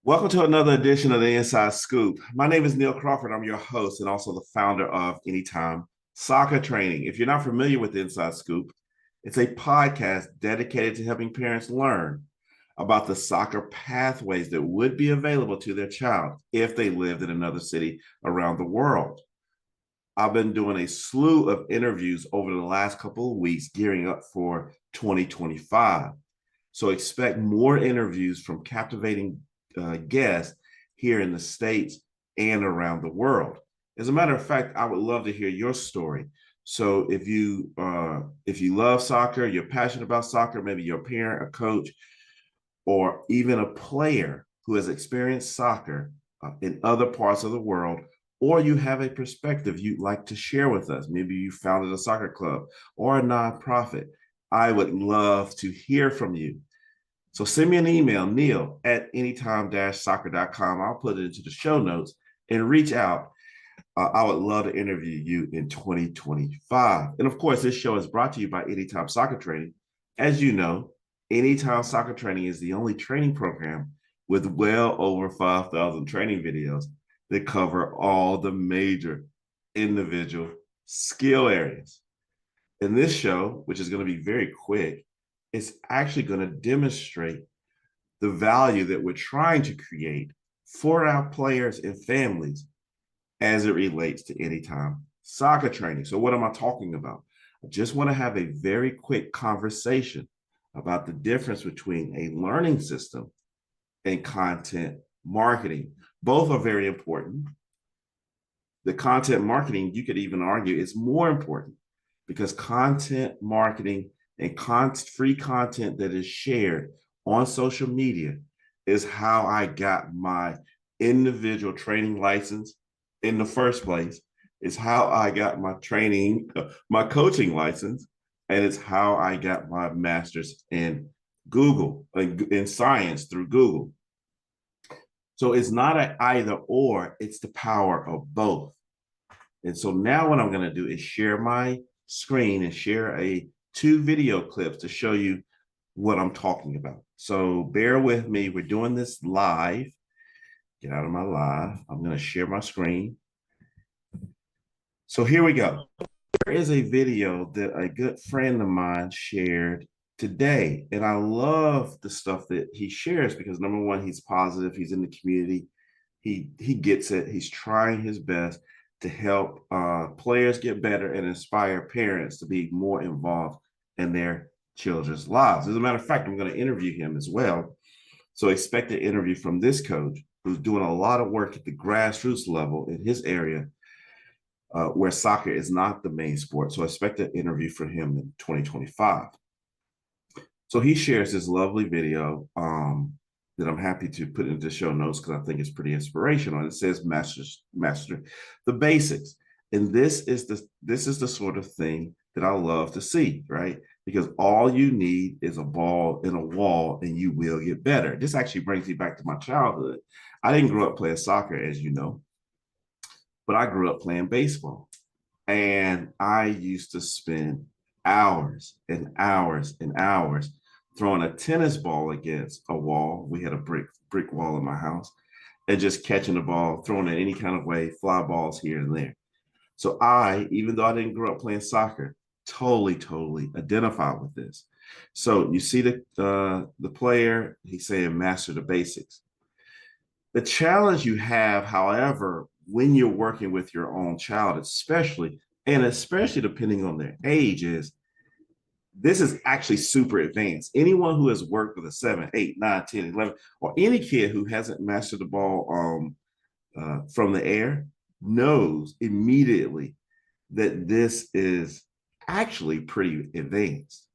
Welcome to another edition of the Inside Scoop. My name is Neil Crawford. I'm your host and also the founder of Anytime Soccer Training. If you're not familiar with the Inside Scoop, it's a podcast dedicated to helping parents learn about the soccer pathways that would be available to their child if they lived in another city around the world. I've been doing a slew of interviews over the last couple of weeks gearing up for 2025. So expect more interviews from captivating guests here in the States and around the world. As a matter of fact, I would love to hear your story. So if you love soccer, you're passionate about soccer, maybe you're a parent, a coach, or even a player who has experienced soccer in other parts of the world, or you have a perspective you'd like to share with us. Maybe you founded a soccer club or a nonprofit. I would love to hear from you. So send me an email, neil@anytime-soccer.com. I'll put it into the show notes and reach out. I would love to interview you in 2025. And of course, this show is brought to you by Anytime Soccer Training. As you know, Anytime Soccer Training is the only training program with well over 5,000 training videos that cover all the major individual skill areas. In this show, which is going to be very quick, it's actually going to demonstrate the value that we're trying to create for our players and families as it relates to Anytime Soccer Training. So what am I talking about? I just want to have a very quick conversation about the difference between a learning system and content marketing. Both are very important. The content marketing, you could even argue, is more important because content marketing and free content that is shared on social media is how I got my individual training license in the first place. It's how I got my my coaching license, and it's how I got my master's in in science through Google. So it's not an either or, it's the power of both. And so now what I'm going to do is share my screen and share two video clips to show you what I'm talking about. So bear with me. We're doing this live. Get out of my live. I'm going to share my screen. So here we go. There is a video that a good friend of mine shared today. And I love the stuff that he shares because number one, he's positive. He's in the community. He gets it. He's trying his best to help players get better and inspire parents to be more involved in their children's lives. As a matter of fact, I'm going to interview him as well. So expect an interview from this coach who's doing a lot of work at the grassroots level in his area where soccer is not the main sport. So expect an interview from him in 2025. So he shares this lovely video that I'm happy to put into show notes because I think it's pretty inspirational. And it says master the basics. And this is the sort of thing that I love to see, right? Because all you need is a ball and a wall and you will get better. This actually brings me back to my childhood. I didn't grow up playing soccer, as you know, but I grew up playing baseball. And I used to spend hours and hours and hours throwing a tennis ball against a wall. We had a brick wall in my house, and just catching the ball, throwing it any kind of way, fly balls here and there. So even though I didn't grow up playing soccer, totally identify with this. So you see the player, he's saying master the basics. The challenge you have, however, when you're working with your own child, especially depending on their age, is this is actually super advanced. Anyone who has worked with a 7, 8, 9, 10, 11, or any kid who hasn't mastered the ball from the air knows immediately that this is actually pretty advanced.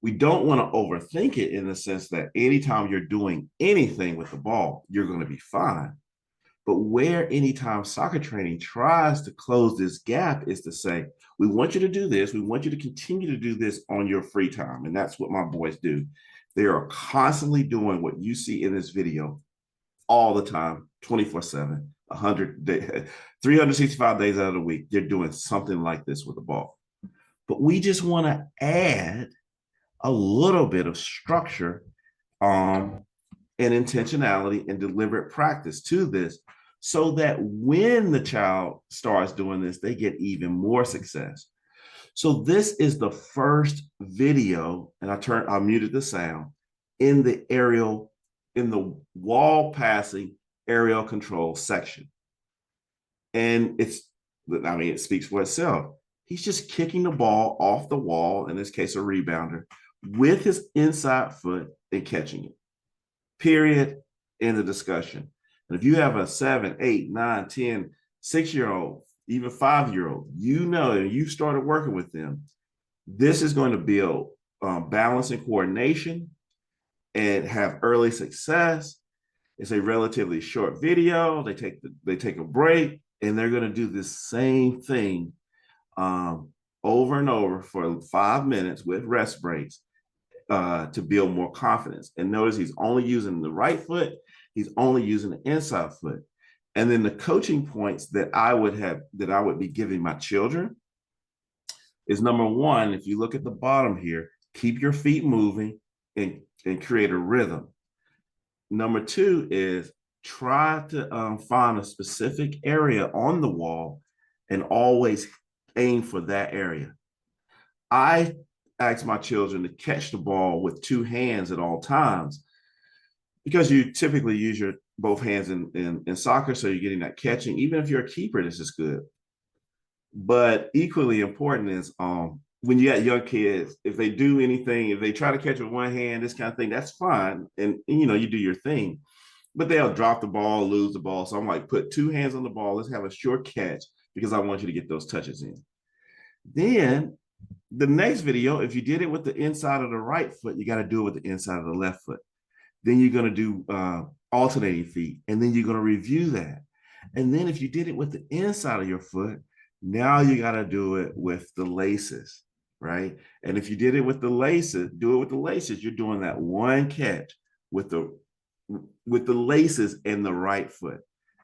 We don't want to overthink it in the sense that anytime you're doing anything with the ball, you're going to be fine. But where Anytime Soccer Training tries to close this gap is to say, we want you to do this. We want you to continue to do this on your free time. And that's what my boys do. They are constantly doing what you see in this video all the time, 24/7, 365 days out of the week. They're doing something like this with the ball. But we just want to add a little bit of structure and intentionality and deliberate practice to this, so that when the child starts doing this, they get even more success. So this is the first video, and I muted the sound, in the wall passing aerial control section. And it speaks for itself. He's just kicking the ball off the wall, in this case, a rebounder, with his inside foot and catching it. Period. In the discussion. And if you have a 7, 8, 9, 10, 6-year-old, even 5-year-old, and you started working with them, this is going to build balance and coordination and have early success. It's a relatively short video. They take a break, and they're going to do the same thing over and over for 5 minutes with rest breaks to build more confidence. And notice he's only using the right foot. He's only using the inside foot. And then the coaching points that I would be giving my children is, number one, if you look at the bottom here, keep your feet moving and create a rhythm. Number two is try to find a specific area on the wall and always aim for that area. I ask my children to catch the ball with 2 hands at all times, because you typically use your both hands in soccer, so you're getting that catching. Even if you're a keeper, this is good. But equally important is when you got young kids, if they do anything, if they try to catch with one hand, this kind of thing, that's fine. And you do your thing. But they'll drop the ball, lose the ball. So I'm like, put 2 hands on the ball. Let's have a short catch, because I want you to get those touches in. Then the next video, if you did it with the inside of the right foot, you got to do it with the inside of the left foot. Then you're going to do alternating feet, and then you're going to review that. And then if you did it with the inside of your foot, now you got to do it with the laces, right? And if you did it with the laces, do it with the laces. You're doing that one catch with the laces in the right foot.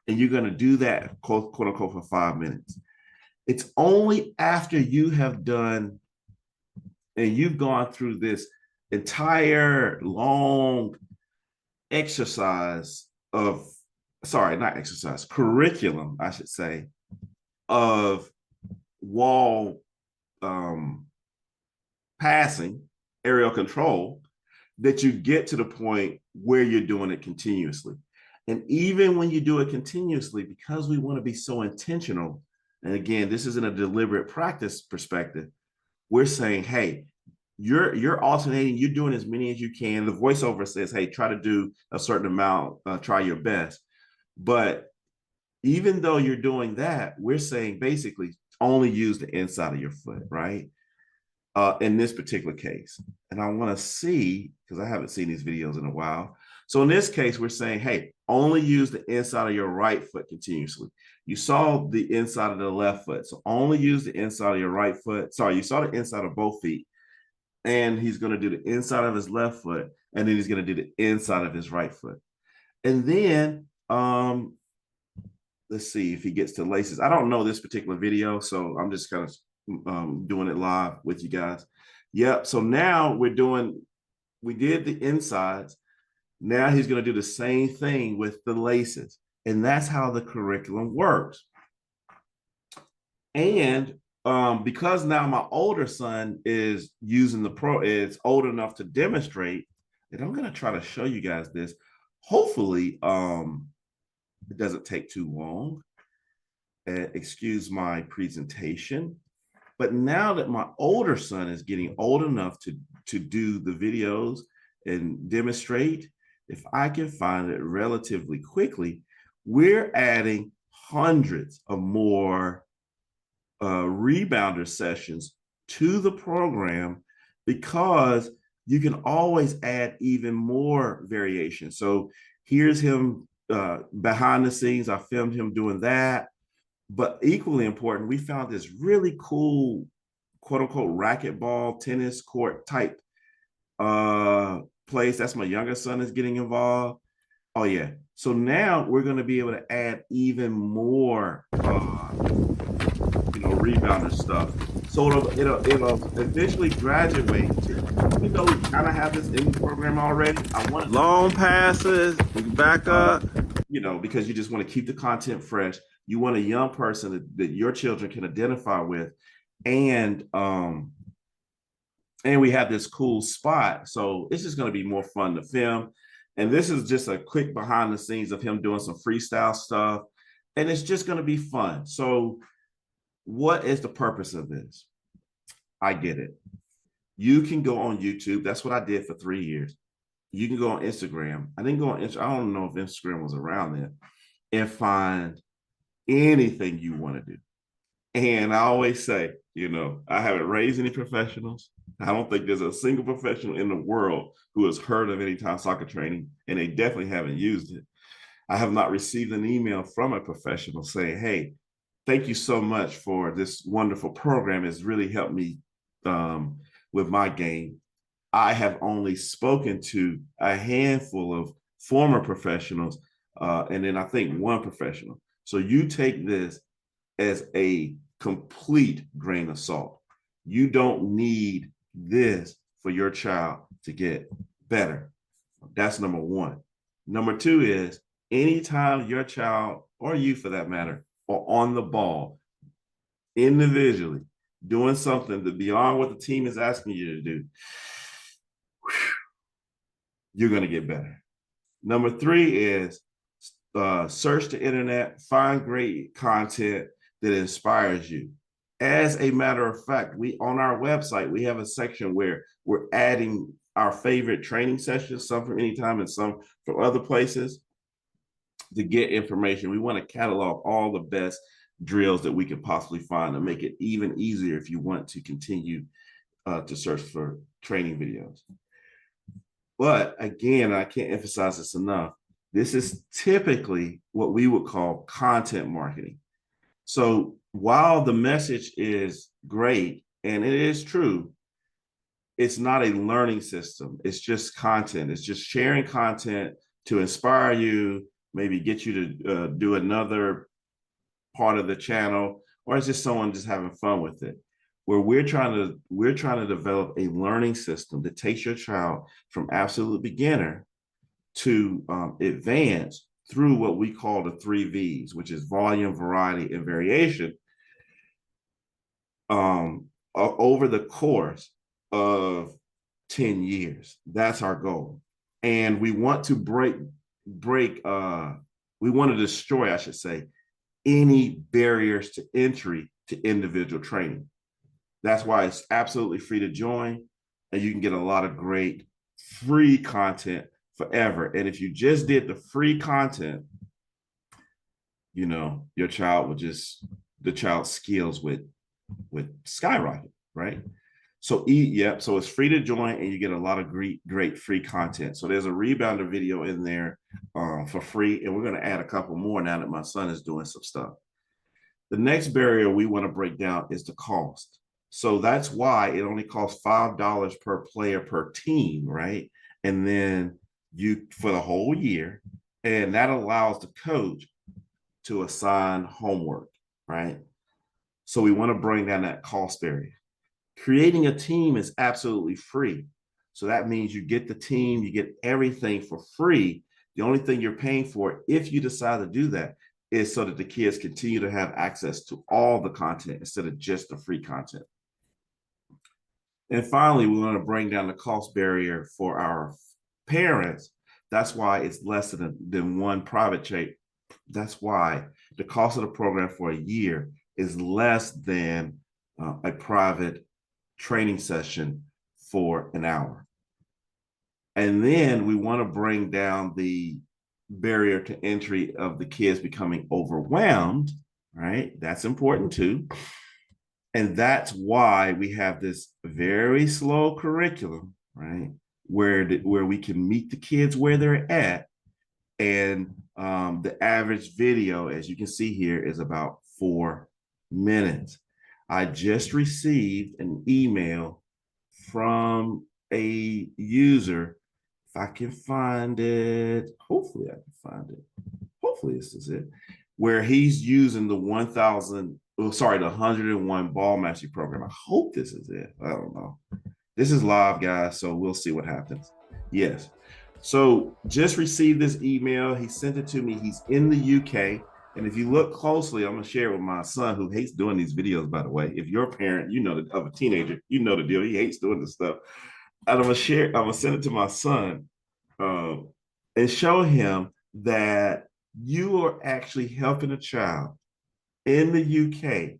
And you're going to do that, quote unquote, for 5 minutes. It's only after you have done and you've gone through this entire long curriculum, I should say, of wall passing, aerial control, that you get to the point where you're doing it continuously. And even when you do it continuously, because we want to be so intentional, and again, this isn't a deliberate practice perspective, we're saying, hey, you're alternating, you're doing as many as you can. The voiceover says, hey, try to do a certain amount, try your best. But even though you're doing that, we're saying basically only use the inside of your foot, right? In this particular case. And I want to see, because I haven't seen these videos in a while. So in this case, we're saying, hey, only use the inside of your right foot continuously. You saw the inside of the left foot. So only use the inside of your right foot. Sorry, you saw the inside of both feet. And he's going to do the inside of his left foot. And then he's going to do the inside of his right foot. And then, let's see if he gets to laces. I don't know this particular video, so I'm just kind of doing it live with you guys. Yep. So now we did the insides. Now he's going to do the same thing with the laces. And that's how the curriculum works. And because now my older son is using is old enough to demonstrate, and I'm going to try to show you guys this. Hopefully, it doesn't take too long. Excuse my presentation. But now that my older son is getting old enough to do the videos and demonstrate, if I can find it relatively quickly, we're adding hundreds of more rebounder sessions to the program, because you can always add even more variation. So here's him behind the scenes. I filmed him doing that. But equally important, we found this really cool, quote unquote, racquetball tennis court type place. That's my youngest son is getting involved. Oh yeah. So now we're going to be able to add even more, rebounder stuff. So it'll eventually graduate to even though we kind of have this in the program already, I want to, Long passes, back up. because you just want to keep the content fresh. You want a young person that your children can identify with, and we have this cool spot, so it's just going to be more fun to film. And this is just a quick behind the scenes of him doing some freestyle stuff, and it's just going to be fun. So, what is the purpose of this? I get it. You can go on YouTube. That's what I did for 3 years. You can go on Instagram. I didn't go on Instagram. I don't know if Instagram was around then, and find anything you want to do. And I always say, I haven't raised any professionals. I don't think there's a single professional in the world who has heard of Anytime Soccer Training, and they definitely haven't used it. I have not received an email from a professional saying, hey, thank you so much for this wonderful program. It's really helped me with my game. I have only spoken to a handful of former professionals, and then I think one professional. So you take this as a complete grain of salt. You don't need this for your child to get better. That's number one. Number two is anytime your child, or you for that matter, are on the ball individually, doing something that beyond what the team is asking you to do, you're going to get better. Number three is search the internet, find great content that inspires you. As a matter of fact, we on our website, we have a section where we're adding our favorite training sessions, some from Anytime and some from other places, to get information. We want to catalog all the best drills that we can possibly find to make it even easier if you want to continue to search for training videos. But again, I can't emphasize this enough. This is typically what we would call content marketing. So while the message is great, and it is true, it's not a learning system. It's just content. It's just sharing content to inspire you, maybe get you to do another part of the channel, or it's just someone just having fun with it. Where we're trying to develop a learning system that takes your child from absolute beginner to advance through what we call the 3 V's, which is volume, variety, and variation, over the course of 10 years. That's our goal. And we want to we want to destroy, I should say, any barriers to entry to individual training. That's why it's absolutely free to join, and you can get a lot of great free content forever. And if you just did the free content, your child the child's skills would skyrocket, right? So so it's free to join, and you get a lot of great free content. So there's a rebounder video in there for free, and we're going to add a couple more now that my son is doing some stuff. The next barrier we want to break down is the cost. So that's why it only costs $5 per player per team, right? And then for the whole year, and that allows the coach to assign homework, right? So we want to bring down that cost barrier. Creating a team is absolutely free. So that means you get the team, you get everything for free. The only thing you're paying for, if you decide to do that, is so that the kids continue to have access to all the content instead of just the free content. And finally, we want to bring down the cost barrier for our parents. That's why it's less than one private check. That's why the cost of the program for a year is less than a private training session for an hour. And then we want to bring down the barrier to entry of the kids becoming overwhelmed, right? That's important too. And that's why we have this very slow curriculum, right? Where we can meet the kids where they're at. And the average video, as you can see here, is about 4 minutes. I just received an email from a user. If I can find it, hopefully I can find it. Hopefully this is it, where he's using the 101 ball mastery program. I hope this is it. I don't know. This is live, guys, so we'll see what happens. Yes. So just received this email. He sent it to me. He's in the UK. And if you look closely, I'm going to share it with my son who hates doing these videos, by the way. If you're a parent, you know, of a teenager, you know the deal. He hates doing this stuff. And I'm going to send it to my son um, and show him that you are actually helping a child in the UK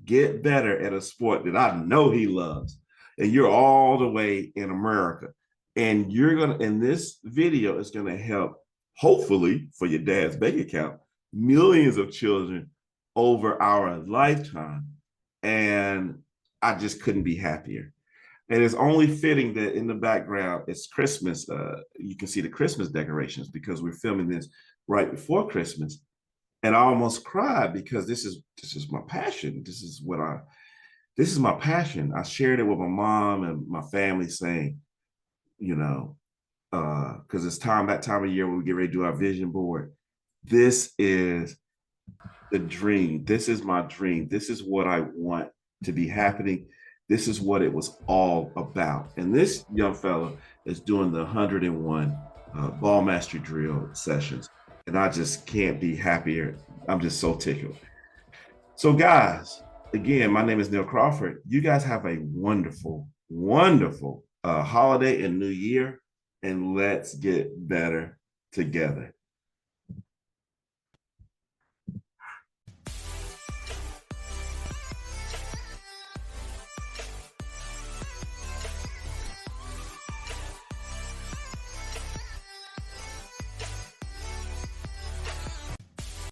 get better at a sport that I know he loves. And you're all the way in America. And and this video is gonna help, hopefully, for your dad's bank account, millions of children over our lifetime. And I just couldn't be happier. And it's only fitting that in the background it's Christmas. You can see the Christmas decorations because we're filming this right before Christmas. And I almost cried because this is my passion. This is my passion. I shared it with my mom and my family, saying, you know, because it's that time of year when we get ready to do our vision board. This is the dream. This is my dream. This is what I want to be happening. This is what it was all about. And this young fella is doing the 101 ball mastery drill sessions. And I just can't be happier. I'm just so tickled. So, guys, again, my name is Neil Crawford. You guys have a wonderful, wonderful holiday and new year. And let's get better together.